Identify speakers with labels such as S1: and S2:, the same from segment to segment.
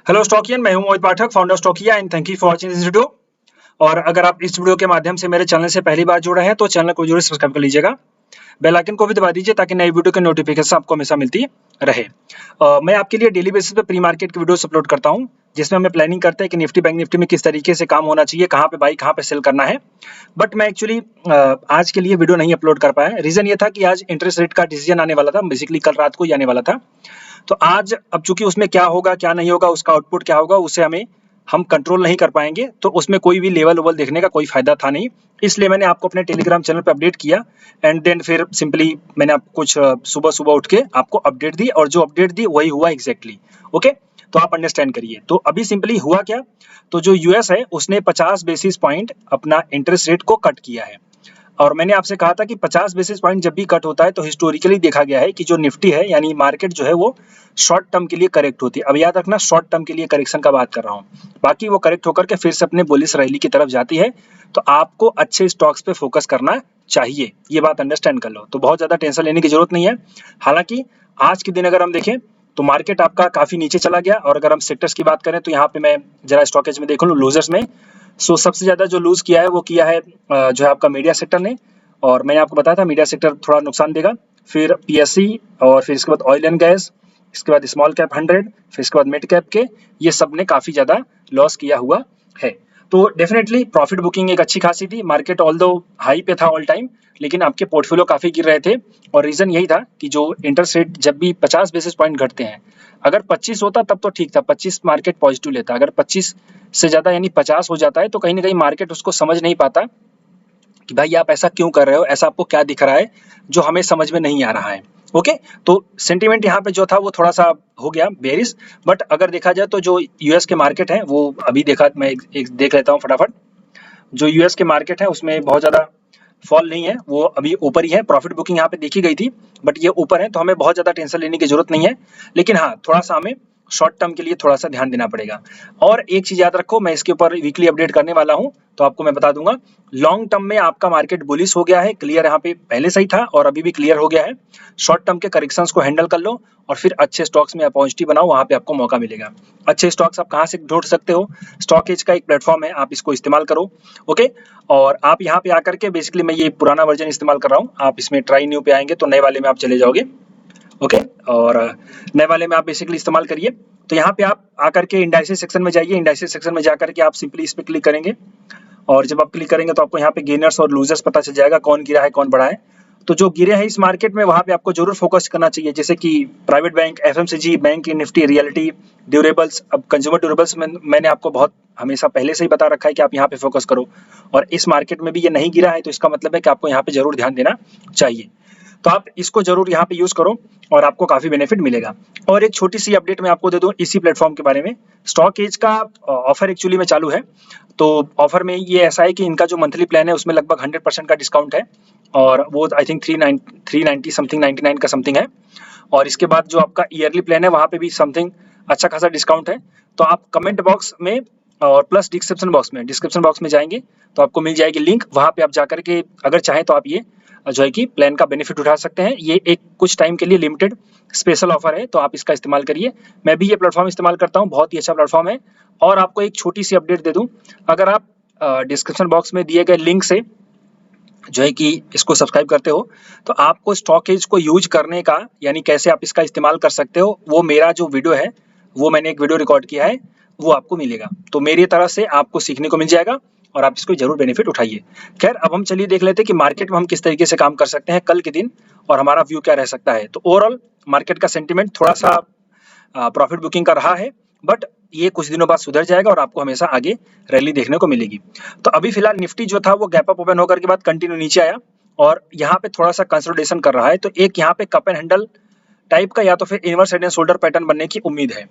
S1: Hello Stockians, मैं हूं Mohit Pathak, founder Stockia and thank you for watching this video. और अगर आप इस वीडियो के माध्यम से मेरे चैनल से पहली बार जुड़ रहे हैं तो चैनल को जरूर सब्सक्राइब कर लीजिएगा। बेल आइकन को भी दबा दीजिए ताकि नई वीडियो की नोटिफिकेशन आपको हमेशा मिलती रहे। मैं आपके लिए डेली बेसिस पे प्री मार्केट की वीडियोस अपलोड करता हूं, जिसमें हमें प्लानिंग करते हैं कि निफ्टी बैंक निफ्टी में किस तरीके से काम होना चाहिए, कहाँ पे बाई कहाँ पे सेल करना है। बट मैं एक्चुअली आज के लिए वीडियो नहीं अपलोड कर पाया। रीजन ये था कि आज इंटरेस्ट रेट का डिसीजन आने वाला था, बेसिकली कल रात को ही आने वाला था। तो आज अब चूंकि उसमें क्या होगा क्या नहीं होगा, उसका आउटपुट क्या होगा, उसे हम कंट्रोल नहीं कर पाएंगे, तो उसमें कोई भी लेवल वोवल देखने का कोई फायदा था नहीं। इसलिए मैंने आपको अपने टेलीग्राम चैनल पे अपडेट किया एंड देन फिर सिंपली मैंने आपको कुछ सुबह सुबह उठ के आपको अपडेट दी, और जो अपडेट दी वही हुआ एग्जैक्टली। ओके, तो आप अंडरस्टैंड करिए। तो अभी सिंपली हुआ क्या, तो जो यूएस है उसने 50 बेसिस पॉइंट अपना इंटरेस्ट रेट को कट किया है। और मैंने आपसे कहा था कि 50 बेसिस पॉइंट जब भी कट होता है तो हिस्टोरिकली देखा गया है कि जो निफ्टी है यानी मार्केट जो है वो शॉर्ट टर्म के लिए करेक्ट होती है। अब याद रखना, शॉर्ट टर्म के लिए करेक्शन का बात कर रहा हूँ, बाकी वो करेक्ट होकर के फिर से अपने बुलिश रैली की तरफ जाती है। तो आपको अच्छे स्टॉक्स पे फोकस करना चाहिए, ये बात अंडरस्टैंड कर लो। तो बहुत ज्यादा टेंशन लेने की जरूरत नहीं है। हालांकि आज के दिन अगर हम देखें तो मार्केट आपका काफी नीचे चला गया, और अगर हम सेक्टर्स की बात करें तो यहाँ पे मैं जरा स्टॉकेज में देख लूँ लूजर्स में। सबसे ज्यादा जो लूज किया है वो किया है जो है आपका मीडिया सेक्टर ने। और मैंने आपको बताया था मीडिया सेक्टर थोड़ा नुकसान देगा। फिर पीएससी, और फिर इसके बाद ऑयल एंड गैस, इसके बाद स्मॉल कैप 100, फिर इसके बाद मिड कैप के, ये सब ने काफी ज्यादा लॉस किया हुआ है। तो डेफिनेटली प्रॉफिट बुकिंग एक अच्छी खासी थी। मार्केट ऑल दो हाई पे था ऑल टाइम, लेकिन आपके पोर्टफोलियो काफी गिर रहे थे। और रीजन यही था कि जो इंटरेस्ट रेट जब भी 50 बेसिस पॉइंट घटते हैं, अगर 25 होता तब तो ठीक था, 25 मार्केट पॉजिटिव लेता। अगर 25 से ज्यादा यानी 50 हो जाता है तो कहीं ना कहीं मार्केट उसको समझ नहीं पाता कि भाई आप ऐसा क्यों कर रहे हो, ऐसा आपको क्या दिख रहा है जो हमें समझ में नहीं आ रहा है। ओके, तो सेंटीमेंट यहाँ पे जो था वो थोड़ा सा हो गया बेरिश। बट अगर देखा जाए तो जो यूएस के मार्केट है वो अभी देखा, मैं एक देख लेता हूँ फटाफट। जो यूएस के मार्केट है उसमें बहुत ज्यादा फॉल नहीं है, वो अभी ऊपर ही है। प्रॉफिट बुकिंग यहाँ पे देखी गई थी, बट ये ऊपर है, तो हमें बहुत ज्यादा टेंशन लेने की जरूरत नहीं है। लेकिन हाँ, थोड़ा सा हमें शॉर्ट टर्म के लिए थोड़ा सा ध्यान देना पड़ेगा। और एक चीज याद रखो, मैं इसके ऊपर वीकली अपडेट करने वाला हूँ, तो आपको मैं बता दूंगा। लॉन्ग टर्म में आपका मार्केट बुलिश हो गया है, क्लियर यहाँ पे पहले से ही था और अभी भी क्लियर हो गया है। शॉर्ट टर्म के करेक्शंस को हैंडल कर लो और फिर अच्छे स्टॉक्स में अपॉर्चुनिटी बनाओ, वहां पे आपको मौका मिलेगा। अच्छे स्टॉक्स आप कहाँ से ढूंढ सकते हो? स्टॉक एज का एक प्लेटफॉर्म है, आप इसको इस्तेमाल करो। ओके, और आप यहाँ पे आकर के, बेसिकली मैं ये पुराना वर्जन इस्तेमाल कर रहा हूँ, आप इसमें ट्राई न्यू पे आएंगे तो नए वाले में आप चले जाओगे। ओके, और नए वाले में आप बेसिकली इस्तेमाल करिए। तो यहाँ पे आप आकर के इंडाइसेस सेक्शन में जाइए। इंडाइसेस सेक्शन में जाकर के आप सिंपली इस पे क्लिक करेंगे, और जब आप क्लिक करेंगे तो आपको यहाँ पे गेनर्स और लूजर्स पता चल जाएगा, कौन गिरा है कौन बढ़ा है। तो जो गिरे हैं इस मार्केट में वहां पे आपको जरूर फोकस करना चाहिए, जैसे कि प्राइवेट बैंक, एफएमसीजी, बैंक की निफ्टी, रियलिटी, ड्यूरेबल्स। अब कंज्यूमर ड्यूरेबल्स में मैंने आपको बहुत हमेशा पहले से ही बता रखा है कि आप यहाँ पे फोकस करो, और इस मार्केट में भी ये नहीं गिरा है, तो इसका मतलब है कि आपको यहाँ पे जरूर ध्यान देना चाहिए। तो आप इसको जरूर यहाँ पे यूज करो और आपको काफी बेनिफिट मिलेगा। और एक छोटी सी अपडेट मैं आपको दे दूं इसी प्लेटफॉर्म के बारे में। स्टॉक एज का ऑफर एक्चुअली में चालू है। तो ऑफर में ये ऐसा है कि इनका जो मंथली प्लान है उसमें लगभग 100% का डिस्काउंट है, और वो आई थिंक 390 समथिंग 99 का समथिंग है। और इसके बाद जो आपका ईयरली प्लान है वहाँ पे भी समथिंग अच्छा खासा डिस्काउंट है। तो आप कमेंट बॉक्स में और प्लस डिस्क्रिप्शन बॉक्स में जाएंगे तो आपको मिल जाएगी लिंक, वहाँ पे आप जाकर के अगर चाहें तो आप ये जो है कि प्लान का बेनिफिट उठा सकते हैं। ये एक कुछ टाइम के लिए लिमिटेड स्पेशल ऑफर है, तो आप इसका इस्तेमाल करिए। मैं भी ये प्लेटफॉर्म इस्तेमाल करता हूँ, बहुत ही अच्छा प्लेटफॉर्म है। और आपको एक छोटी सी अपडेट दे दूं, अगर आप डिस्क्रिप्शन बॉक्स में दिए गए लिंक से जो है कि इसको सब्सक्राइब करते हो, तो आपको स्टॉकेज को यूज करने का, यानी कैसे आप इसका इस्तेमाल कर सकते हो, वो मेरा जो वीडियो है वो मैंने एक वीडियो रिकॉर्ड किया है, वो आपको मिलेगा। तो मेरी तरफ से आपको सीखने को मिल जाएगा और आप इसको जरूर बेनिफिट उठाइए। खैर, अब हम चलिए देख लेते हैं कि मार्केट में हम किस तरीके से काम कर सकते हैं कल के दिन, और हमारा व्यू क्या रह सकता है। तो ओवरऑल मार्केट का सेंटीमेंट थोड़ा सा प्रॉफिट बुकिंग का रहा है, बट ये कुछ दिनों बाद सुधर जाएगा और आपको हमेशा आगे रैली देखने को मिलेगी। तो अभी फिलहाल निफ्टी जो था वो गैप अप ओपन होकर के बाद कंटिन्यू नीचे आया, और यहाँ पे थोड़ा सा कंसोलिडेशन कर रहा है। तो एक यहाँ पे कप एंड हैंडल टाइप का या तो फिर inverse head and shoulder pattern बनने की उम्मीद है।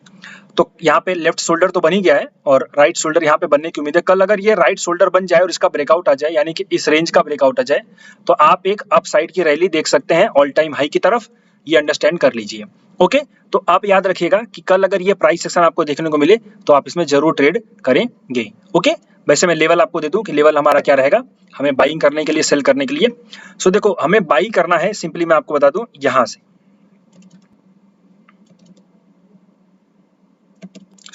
S1: तो यहाँ पे लेफ्ट शोल्डर तो बन ही गया है और राइट शोल्डर यहाँ पे बनने की उम्मीद है। कल अगर ये राइट शोल्डर बन जाए और इसका ब्रेकआउट आ जाए, यानी कि इस रेंज का ब्रेकआउट आ जाए, तो आप एक अप साइड की रैली देख सकते हैं ऑल टाइम हाई की तरफ। ये अंडरस्टैंड कर लीजिए। ओके, तो आप याद रखिएगा कि कल अगर ये प्राइस सेक्शन आपको देखने को मिले तो आप इसमें जरूर ट्रेड करेंगे। ओके, वैसे मैं लेवल आपको दे दूं कि लेवल हमारा क्या रहेगा हमें बाइंग करने के लिए, सेल करने के लिए। सो देखो, हमें बाई करना है, सिंपली मैं आपको बता दूं यहां से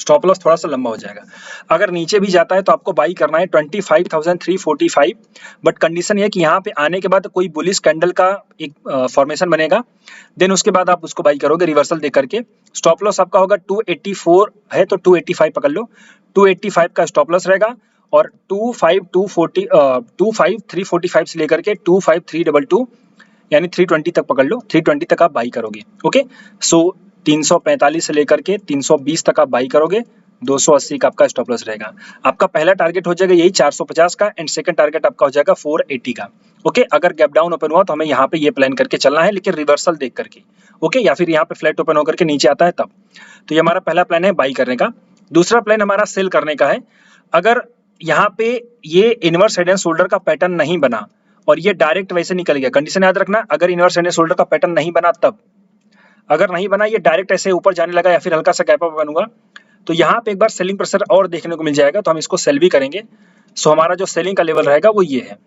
S1: स्टॉप लॉस थोड़ा सा लंबा हो जाएगा। अगर नीचे भी जाता है तो आपको बाई करना है 25,345, बट कंडीशन ये है कि यहाँ पे आने के बाद कोई बुलिश कैंडल का एक फॉर्मेशन बनेगा, देन उसके बाद आप उसको बाई करोगे रिवर्सल दे करके। स्टॉप लॉस आपका होगा 284 है तो 285 पकड़ लो, 285 का स्टॉप लॉस रहेगा, और 25345 से लेकर के 25322 यानी 320 तक पकड़ लो, 320 तक आप बाई करोगे। ओके, सो 345 से लेकर के 320 तक आप बाई करोगे, 280 का आपका स्टॉप लॉस रहेगा। आपका पहला टारगेट हो जाएगा यही 450 का, एंड सेकंड टारगेट आपका हो जाएगा 480 का। ओके, अगर गैप डाउन ओपन हुआ तो हमें यहाँ पे ये प्लान करके चलना है, लेकिन रिवर्सल देख करके। ओके, या फिर यहाँ पे फ्लैट ओपन होकर के नीचे आता है तब। तो ये हमारा पहला प्लान है बाई करने का। दूसरा प्लान हमारा सेल करने का है। अगर यहाँ पे ये इनवर्स हेड एंड शोल्डर का पैटर्न नहीं बना और ये डायरेक्ट वैसे निकल गया, कंडीशन याद रखना, अगर इनवर्स हेड एंड शोल्डर का पैटर्न नहीं बना तब, अगर नहीं बना ये डायरेक्ट ऐसे ऊपर जाने लगा या फिर हल्का सा गैप अप बनूंगा, तो यहाँ पे एक बार सेलिंग प्रेशर और देखने को मिल जाएगा, तो हम इसको सेल भी करेंगे। सो हमारा जो सेलिंग का लेवल रहेगा वो ये है।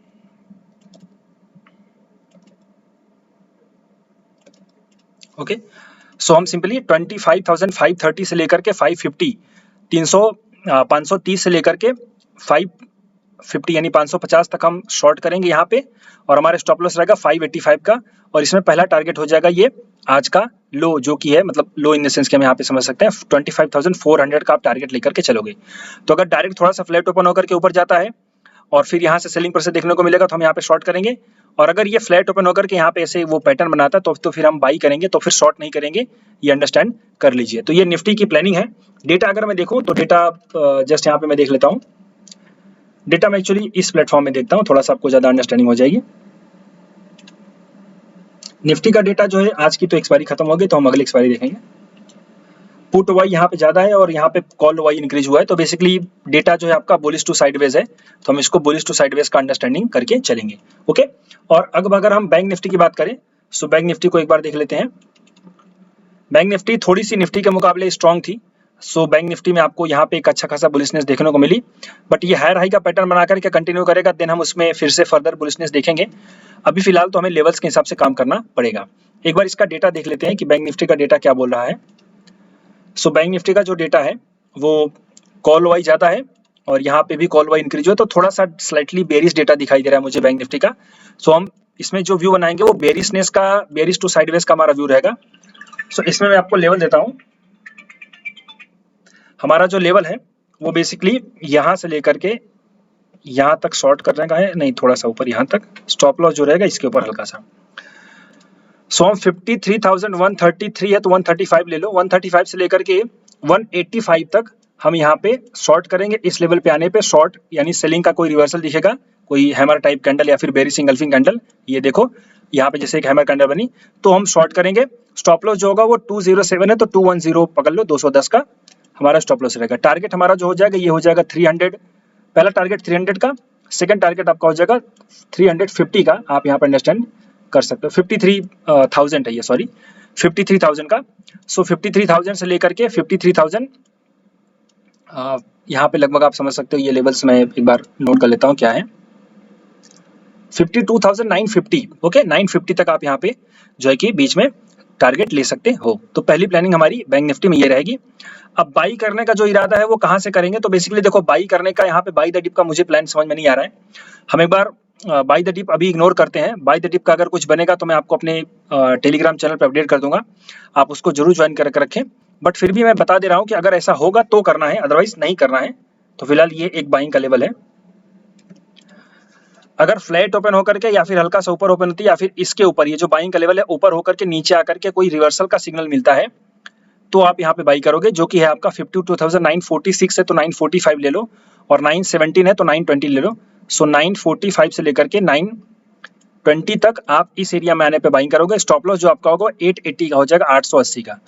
S1: ओके, सो हम सिंपली 25,530 से लेकर के 550, 530 से लेकर के 550 यानी 550 तक हम शॉर्ट करेंगे यहाँ पे, और हमारा स्टॉप लॉस रहेगा 585 का। और इसमें पहला टारगेट हो जाएगा ये आज का लो, जो कि है मतलब लो इन द सेंस कि हम यहाँ पे समझ सकते हैं 25,400 का आप टारगेट लेकर के चलोगे। तो अगर डायरेक्ट थोड़ा सा फ्लैट ओपन होकर के ऊपर जाता है और फिर यहाँ से सेलिंग प्रेशर देखने को मिलेगा तो हम यहाँ पे शॉर्ट करेंगे, और अगर ये फ्लैट ओपन होकर के यहाँ पे ऐसे वो पैटर्न बनाता है तो फिर हम बाई करेंगे, तो फिर शॉर्ट नहीं करेंगे, ये अंडरस्टैंड कर लीजिए। तो ये निफ्टी की प्लानिंग है। डेटा अगर मैं देखूँ तो डेटा जस्ट यहाँ पे मैं देख लेता हूँ। डेटा मैं एक्चुअली इस प्लेटफॉर्म में देखता हूँ, थोड़ा सा आपको ज़्यादा अंडरस्टैंडिंग हो जाएगी। निफ्टी का डेटा जो है आज की तो एक्सपायरी खत्म हो गई, तो हम अगली एक्सपायरी देखेंगे। पुट वाई यहाँ पे ज़्यादा है और यहाँ पे कॉल वाई इंक्रीज हुआ है, तो बेसिकली डेटा जो है आपका बुलिश टू साइडवेज है, तो हम इसको बुलिश टू साइडवेज का अंडरस्टैंडिंग करके चलेंगे। ओके, और अब अगर हम बैंक निफ्टी की बात करें, सो बैंक निफ्टी को एक बार देख लेते हैं। बैंक निफ्टी थोड़ी सी निफ्टी के मुकाबले स्ट्रॉन्ग थी, सो बैंक निफ्टी में आपको यहाँ पे एक अच्छा खासा बुलिशनेस देखने को मिली, बट ये हायर हाई का पैटर्न बना करके कंटिन्यू करेगा, देन हम उसमें फिर से फर्दर बुलिशनेस देखेंगे। अभी फिलहाल तो हमें लेवल्स के हिसाब से काम करना पड़ेगा। एक बार इसका डेटा देख लेते हैं कि बैंक निफ्टी का डेटा क्या बोल रहा है। सो बैंक निफ्टी का जो डेटा है वो कॉल वाई ज़्यादा है, और यहाँ पे भी कॉल वाई इंक्रीज हुआ, तो थोड़ा सा स्लाइटली बेरिश डेटा दिखाई दे रहा है मुझे बैंक निफ्टी का। सो हम इसमें जो व्यू बनाएंगे वो बेरिशनेस का, बेरिश टू साइडवेज का हमारा व्यू रहेगा। सो इसमें मैं आपको लेवल देता हूँ। हमारा जो लेवल है वो बेसिकली यहाँ से लेकर के यहाँ तक शॉर्ट करने का है, नहीं थोड़ा सा ऊपर यहाँ तक, स्टॉप लॉस जो रहेगा इसके ऊपर हल्का सा। सो हम 53,133 है तो 135 ले लो, 135 से लेकर के 185 तक हम यहाँ पे शॉर्ट करेंगे। इस लेवल पे आने पे शॉर्ट यानी सेलिंग का कोई रिवर्सल दिखेगा, कोई हैमर टाइप कैंडल या फिर बेरिश इंगल्फिंग कैंडल, ये देखो यहाँ पे जैसे एक हैमर कैंडल बनी, तो हम शॉर्ट करेंगे। स्टॉप लॉस जो होगा वो 207 है तो 210 पकड़ लो, 210 का हमारा स्टॉप लॉस रहेगा। टारगेट हमारा जो हो जाएगा ये हो जाएगा 300, पहला टारगेट 300 का, सेकंड टारगेट आपका हो जाएगा 350 का, आप यहाँ पे अंडरस्टैंड कर सकते हो। 53,000 है ये, सॉरी 53,000 का। सो 53,000 से लेकर के 53,000 यहाँ पे लगभग आप समझ सकते हो, ये लेवल्स मैं एक बार नोट कर लेता हूँ क्या है। 52,950, ओके 950 तक आप यहाँ पे जो है कि बीच में टारगेट ले सकते हो। तो पहली प्लानिंग हमारी बैंक निफ्टी में ये रहेगी। अब बाई करने का जो इरादा है वो कहाँ से करेंगे, तो बेसिकली देखो बाई करने का यहाँ पे बाई द डिप का मुझे प्लान समझ में नहीं आ रहा है। हम एक बार बाई द डिप अभी इग्नोर करते हैं। बाई द डिप का अगर कुछ बनेगा तो मैं आपको अपने टेलीग्राम चैनल पर अपडेट कर दूंगा, आप उसको जरूर ज्वाइन करके रखें। बट फिर भी मैं बता दे रहा हूँ कि अगर ऐसा होगा तो करना है, अदरवाइज नहीं करना है। तो फिलहाल ये एक बाइंग का लेवल है। अगर फ्लैट ओपन होकर के या फिर हल्का सा ऊपर ओपन होती है या फिर इसके ऊपर, ये जो बाइंग का लेवल है ऊपर होकर के नीचे आकर के कोई रिवर्सल का सिग्नल मिलता है तो आप यहाँ पे बाई करोगे, जो कि है आपका 52,946 है तो 945 ले लो, और 917 है तो 920 ले लो। सो 945 से लेकर के 920 तक आप इस एरिया में आने पे बाइंग करोगे। स्टॉप लॉस जो आपका होगा 880 का हो जाएगा, 880 का।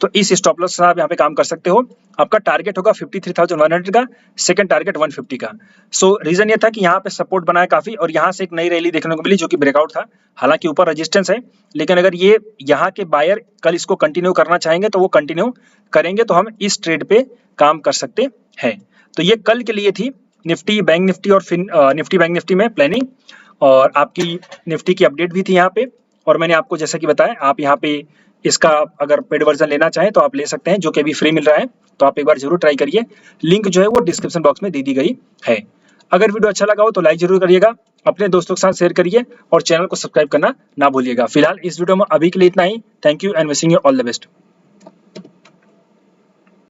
S1: तो इस स्टॉप लॉस से आप यहाँ पे काम कर सकते हो। आपका टारगेट होगा 53,100 का, सेकंड टारगेट 150 का। सो रीजन ये था कि यहाँ पे सपोर्ट बनाया काफी, और यहाँ से एक नई रैली देखने को मिली जो कि ब्रेकआउट था। हालांकि ऊपर रेजिस्टेंस है, लेकिन अगर ये यहाँ के बायर कल इसको कंटिन्यू करना चाहेंगे तो वो कंटिन्यू करेंगे, तो हम इस ट्रेड पे काम कर सकते हैं। तो ये कल के लिए थी निफ्टी, बैंक निफ्टी और निफ्टी बैंक निफ्टी में प्लानिंग, और आपकी निफ्टी की अपडेट भी थी यहाँ पे। और मैंने आपको जैसा कि बताया, आप यहाँ पे इसका अगर पेड वर्जन लेना चाहें तो आप ले सकते हैं, जो कि अभी फ्री मिल रहा है, तो आप एक बार जरूर ट्राई करिए। लिंक जो है वो डिस्क्रिप्शन बॉक्स में दे दी गई है। अगर वीडियो अच्छा लगा हो तो लाइक जरूर करिएगा, अपने दोस्तों के साथ शेयर करिए और चैनल को सब्सक्राइब करना ना भूलिएगा। फिलहाल इस वीडियो में अभी के लिए इतना ही। Thank you and wishing you all the best.